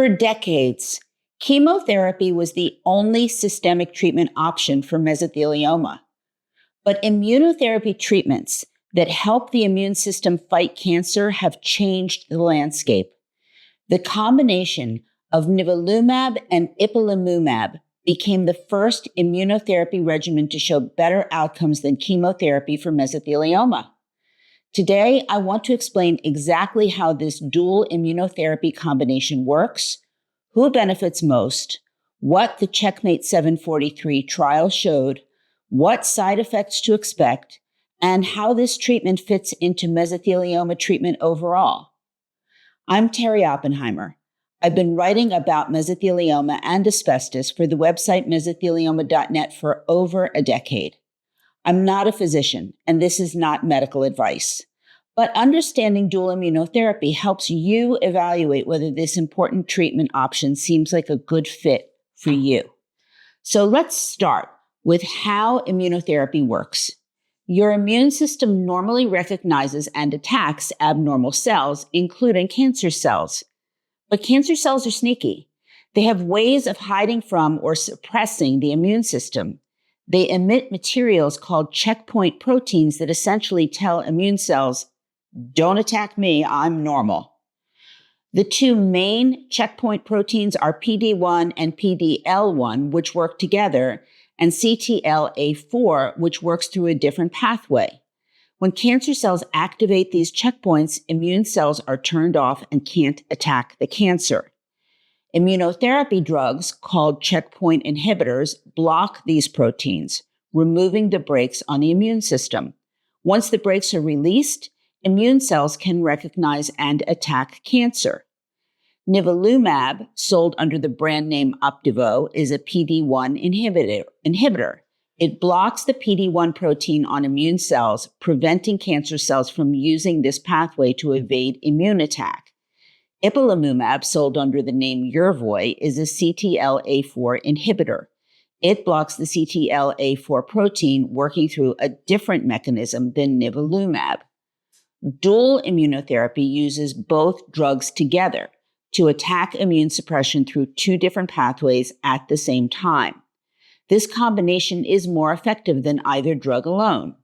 For decades, chemotherapy was the only systemic treatment option for mesothelioma. But immunotherapy treatments that help the immune system fight cancer have changed the landscape. The combination of Nivolumab and Ipilimumab became the first immunotherapy regimen to show better outcomes than chemotherapy for mesothelioma. Today, I want to explain exactly how this dual immunotherapy combination works, who benefits most, what the Checkmate 743 trial showed, what side effects to expect, and how this treatment fits into mesothelioma treatment overall. I'm Terri Oppenheimer. I've been writing about mesothelioma and asbestos for the website mesothelioma.net for over a decade. I'm not a physician, and this is not medical advice. But understanding dual immunotherapy helps you evaluate whether this important treatment option seems like a good fit for you. So let's start with how immunotherapy works. Your immune system normally recognizes and attacks abnormal cells, including cancer cells. But cancer cells are sneaky. They have ways of hiding from or suppressing the immune system. They emit materials called checkpoint proteins that essentially tell immune cells, "Don't attack me, I'm normal." The two main checkpoint proteins are PD-1 and PD-L1, which work together, and CTLA-4, which works through a different pathway. When cancer cells activate these checkpoints, immune cells are turned off and can't attack the cancer. Immunotherapy drugs, called checkpoint inhibitors, block these proteins, removing the brakes on the immune system. Once the brakes are released, immune cells can recognize and attack cancer. Nivolumab, sold under the brand name Opdivo, is a PD-1 inhibitor. It blocks the PD-1 protein on immune cells, preventing cancer cells from using this pathway to evade immune attack. Ipilimumab, sold under the name Yervoy, is a CTLA-4 inhibitor. It blocks the CTLA-4 protein, working through a different mechanism than Nivolumab. Dual immunotherapy uses both drugs together to attack immune suppression through two different pathways at the same time. This combination is more effective than either drug alone.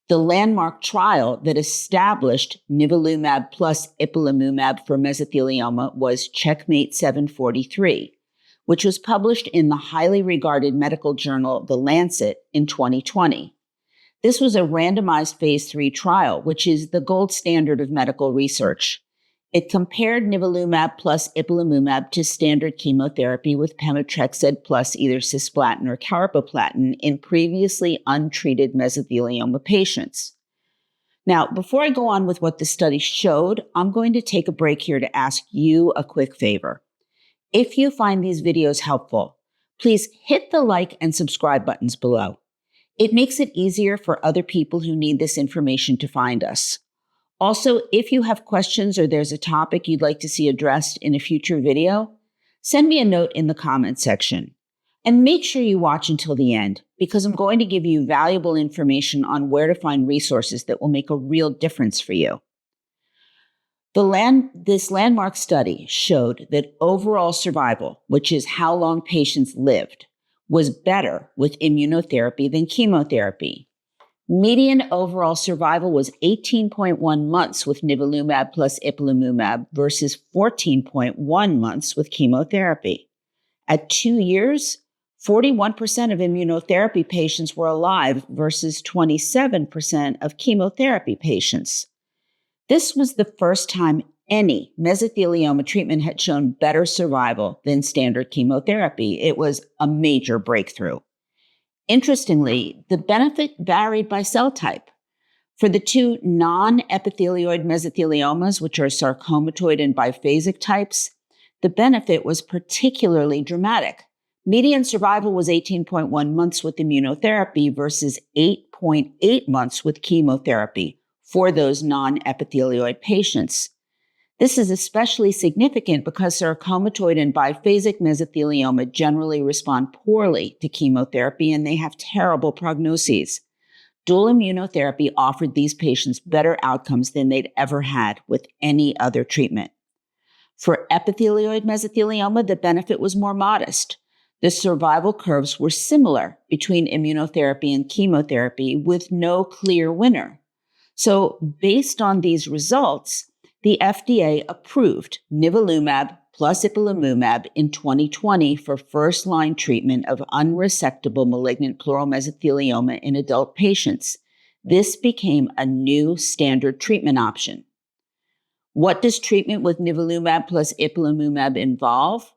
The landmark trial that established Nivolumab plus Ipilimumab for mesothelioma was Checkmate 743, which was published in the highly regarded medical journal The Lancet in 2020. This was a randomized phase 3 trial, which is the gold standard of medical research. It compared Nivolumab plus Ipilimumab to standard chemotherapy with pemetrexed plus either cisplatin or carboplatin in previously untreated mesothelioma patients. Now, before I go on with what the study showed, I'm going to take a break here to ask you a quick favor. If you find these videos helpful, please hit the like and subscribe buttons below. It makes it easier for other people who need this information to find us. Also, if you have questions or there's a topic you'd like to see addressed in a future video, send me a note in the comments section. And make sure you watch until the end, because I'm going to give you valuable information on where to find resources that will make a real difference for you. This landmark study showed that overall survival, which is how long patients lived, was better with immunotherapy than chemotherapy. Median overall survival was 18.1 months with Nivolumab plus Ipilimumab versus 14.1 months with chemotherapy. At 2 years, 41% of immunotherapy patients were alive versus 27% of chemotherapy patients. This was the first time any mesothelioma treatment had shown better survival than standard chemotherapy. It was a major breakthrough. Interestingly, the benefit varied by cell type. For the two non-epithelioid mesotheliomas, which are sarcomatoid and biphasic types, the benefit was particularly dramatic. Median survival was 18.1 months with immunotherapy versus 8.8 months with chemotherapy for those non-epithelioid patients. This is especially significant because sarcomatoid and biphasic mesothelioma generally respond poorly to chemotherapy and they have terrible prognoses. Dual immunotherapy offered these patients better outcomes than they'd ever had with any other treatment. For epithelioid mesothelioma, the benefit was more modest. The survival curves were similar between immunotherapy and chemotherapy with no clear winner. So based on these results, the FDA approved Nivolumab plus Ipilimumab in 2020 for first-line treatment of unresectable malignant pleural mesothelioma in adult patients. This became a new standard treatment option. What does treatment with Nivolumab plus Ipilimumab involve?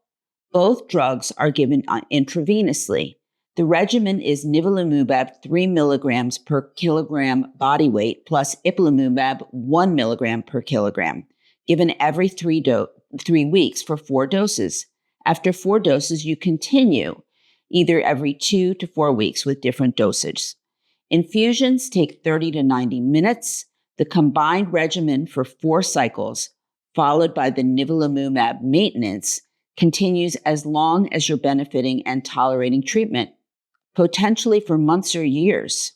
Both drugs are given intravenously. The regimen is Nivolumab 3 milligrams per kilogram body weight plus Ipilimumab 1 milligram per kilogram, given every 3 weeks for 4 doses. After 4 doses, you continue either every 2 to 4 weeks with different dosages. Infusions take 30 to 90 minutes. The combined regimen for 4 cycles, followed by the Nivolumab maintenance, continues as long as you're benefiting and tolerating treatment, potentially for months or years.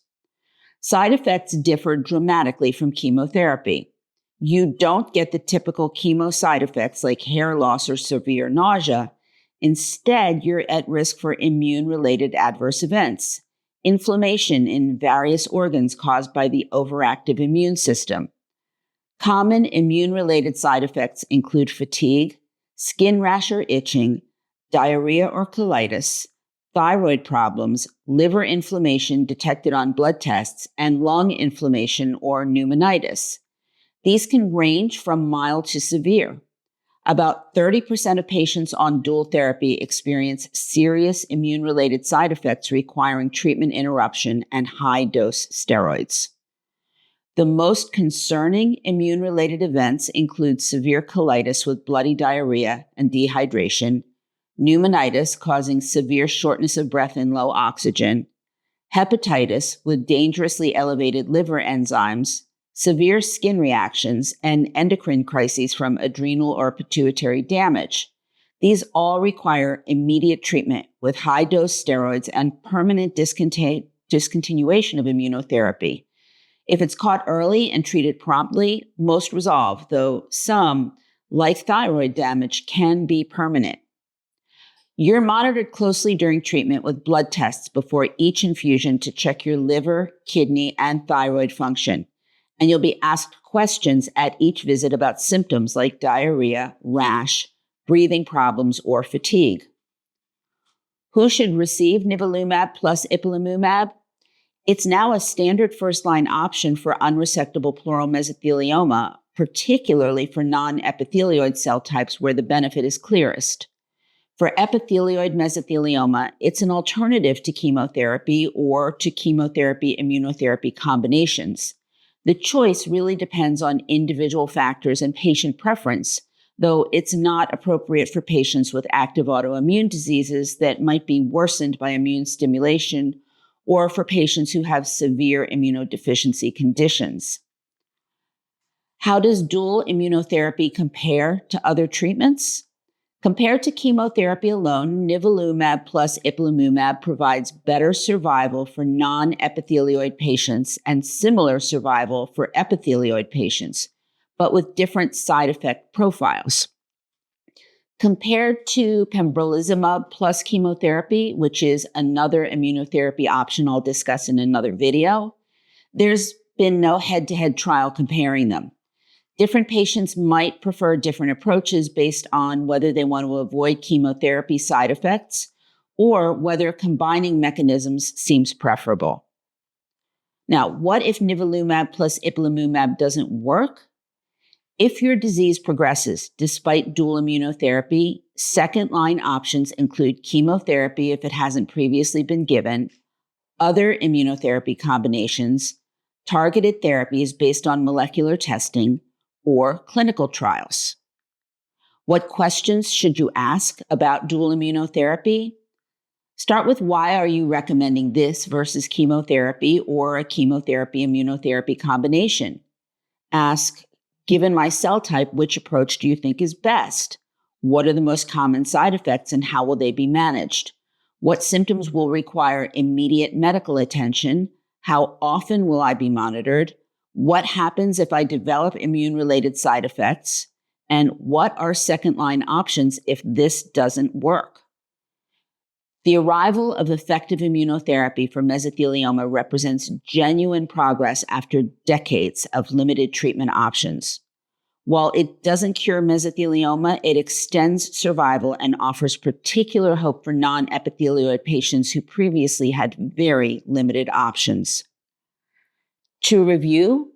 Side effects differ dramatically from chemotherapy. You don't get the typical chemo side effects like hair loss or severe nausea. Instead, you're at risk for immune-related adverse events, inflammation in various organs caused by the overactive immune system. Common immune-related side effects include fatigue, skin rash or itching, diarrhea or colitis, thyroid problems, liver inflammation detected on blood tests, and lung inflammation or pneumonitis. These can range from mild to severe. About 30% of patients on dual therapy experience serious immune-related side effects requiring treatment interruption and high-dose steroids. The most concerning immune-related events include severe colitis with bloody diarrhea and dehydration, pneumonitis causing severe shortness of breath and low oxygen, hepatitis with dangerously elevated liver enzymes, severe skin reactions, and endocrine crises from adrenal or pituitary damage. These all require immediate treatment with high-dose steroids and permanent discontinuation of immunotherapy. If it's caught early and treated promptly, most resolve, though some, like thyroid damage, can be permanent. You're monitored closely during treatment with blood tests before each infusion to check your liver, kidney, and thyroid function. And you'll be asked questions at each visit about symptoms like diarrhea, rash, breathing problems, or fatigue. Who should receive Nivolumab plus Ipilimumab? It's now a standard first-line option for unresectable pleural mesothelioma, particularly for non-epithelioid cell types where the benefit is clearest. For epithelioid mesothelioma, it's an alternative to chemotherapy or to chemotherapy immunotherapy combinations. The choice really depends on individual factors and patient preference, though it's not appropriate for patients with active autoimmune diseases that might be worsened by immune stimulation or for patients who have severe immunodeficiency conditions. How does dual immunotherapy compare to other treatments? Compared to chemotherapy alone, Nivolumab plus Ipilimumab provides better survival for non-epithelioid patients and similar survival for epithelioid patients, but with different side effect profiles. Compared to pembrolizumab plus chemotherapy, which is another immunotherapy option I'll discuss in another video, there's been no head-to-head trial comparing them. Different patients might prefer different approaches based on whether they want to avoid chemotherapy side effects or whether combining mechanisms seems preferable. Now, what if Nivolumab plus Ipilimumab doesn't work? If your disease progresses despite dual immunotherapy, second-line options include chemotherapy if it hasn't previously been given, other immunotherapy combinations, targeted therapies based on molecular testing, or clinical trials. What questions should you ask about dual immunotherapy? Start with why are you recommending this versus chemotherapy or a chemotherapy immunotherapy combination? Ask, given my cell type, which approach do you think is best? What are the most common side effects and how will they be managed? What symptoms will require immediate medical attention? How often will I be monitored? What happens if I develop immune-related side effects? And what are second-line options if this doesn't work? The arrival of effective immunotherapy for mesothelioma represents genuine progress after decades of limited treatment options. While it doesn't cure mesothelioma, it extends survival and offers particular hope for non-epithelioid patients who previously had very limited options. To review,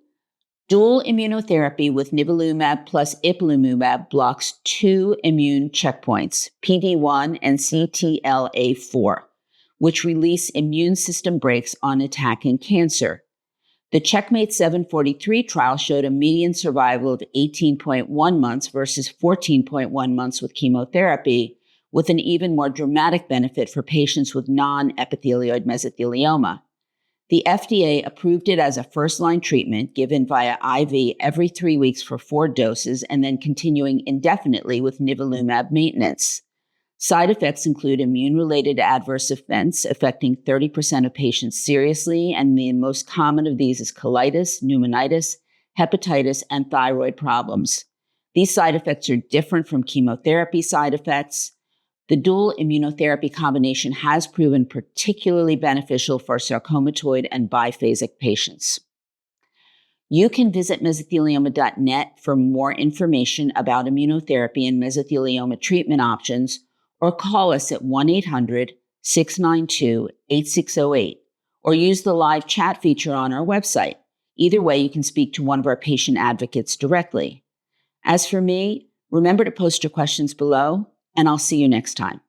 dual immunotherapy with Nivolumab plus Ipilimumab blocks two immune checkpoints, PD-1 and CTLA-4, which release immune system brakes on attacking cancer. The Checkmate 743 trial showed a median survival of 18.1 months versus 14.1 months with chemotherapy, with an even more dramatic benefit for patients with non-epithelioid mesothelioma. The FDA approved it as a first-line treatment given via IV every 3 weeks for 4 doses and then continuing indefinitely with nivolumab maintenance. Side effects include immune-related adverse events affecting 30% of patients seriously, and the most common of these is colitis, pneumonitis, hepatitis, and thyroid problems. These side effects are different from chemotherapy side effects. The dual immunotherapy combination has proven particularly beneficial for sarcomatoid and biphasic patients. You can visit mesothelioma.net for more information about immunotherapy and mesothelioma treatment options, or call us at 1-800-692-8608, or use the live chat feature on our website. Either way, you can speak to one of our patient advocates directly. As for me, remember to post your questions below, and I'll see you next time.